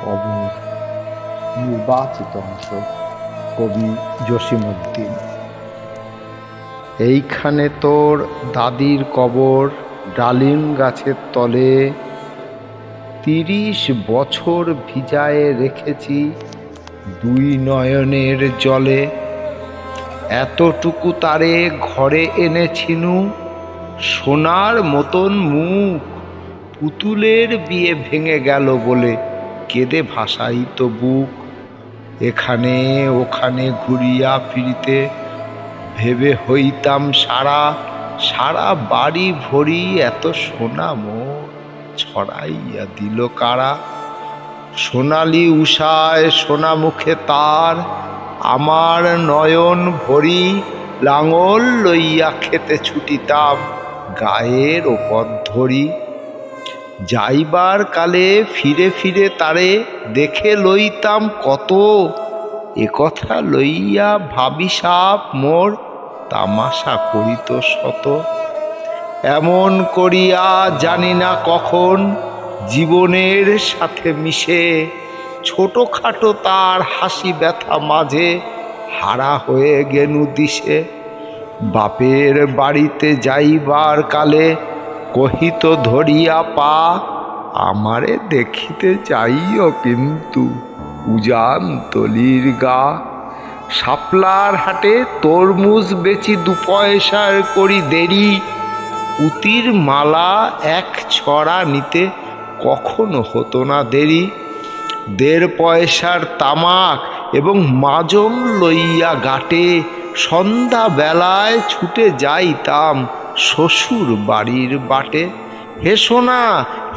কবর নির্বাচিত অংশ। কবি জসিমউদ্দিন। এইখানে তোর দাদির কবর, ডালিম গাছের তলে। 30 বছর ভিজায়ে রেখেছি দুই নয়নের জলে। এতটুকু তারে ঘরে এনেছিনু, সোনার মতন মুখ। পুতুলের বিয়ে ভেঙে গেল বলে কেঁদে ভাসাইত বুক। এখানে ওখানে ঘুরিয়া ফিরিতে ভেবে হইতাম সারা। সারা বাড়ি ভরি এত সোনা মোর ছড়াইয়া দিল কারা। সোনালি উষায় সোনা মুখে তার, আমার নয়ন ভরি। লাঙল লইয়া খেতে ছুটিতাম গায়ের ওপর ধরি। যাইবার কালে ফিরে ফিরে তারে দেখে লইতাম কত। একথা লইয়া ভাবিসাপ মোর তামাশা করিত শত। এমন করিয়া জানি না কখন জীবনের সাথে মিশে ছোটখাটো তার হাসি ব্যথা মাঝে হারা হয়ে গেনু দিশে। বাপের বাড়িতে যাইবার কালে কহিত ধরিয়া পা, আমারে দেখিতে যাইও কিন্তু উজান তলির গা। শাপলার হাটে তরমুজ বেচি 2 পয়সার করি দেরি। পুতির মালা 1 ছড়া নিতে কখনো হতো না দেরি। 1.5 পয়সার তামাক এবং মাজম লইয়া গাটে সন্ধ্যা বেলায় ছুটে যাইতাম শ্বশুর বাড়ির বাটে। হেসো না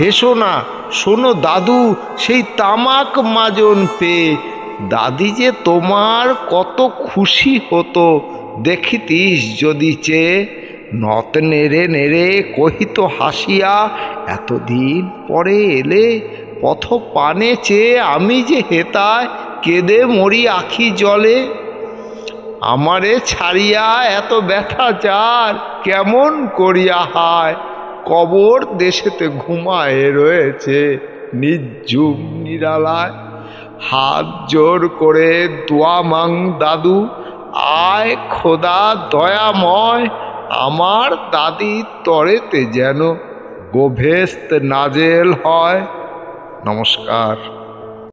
হেসো না, শোনো দাদু সেই তামাক মাজন পেয়ে। দাদি যে তোমার কত খুশি হতো দেখিতিস যদি চেয়ে। নথ নেড়ে নেড়ে কহিত হাসিয়া, এতদিন পরে এলে পথ পানে চেয়ে আমি যে হেতায় কেঁদে মরি আখি জলে। আমারে ছাড়িয়া এত ব্যথা যার কেমন করিয়া হায়। কবর দেশেতে ঘুমায়ে রয়েছে নিঝুম নিরালায়। হাত জোর করে দোয়া মাং দাদু, আয় খোদা দয়াময়। আমার দাদির তরেতে যেন গোভেস্ত নাজেল হয়। নমস্কার।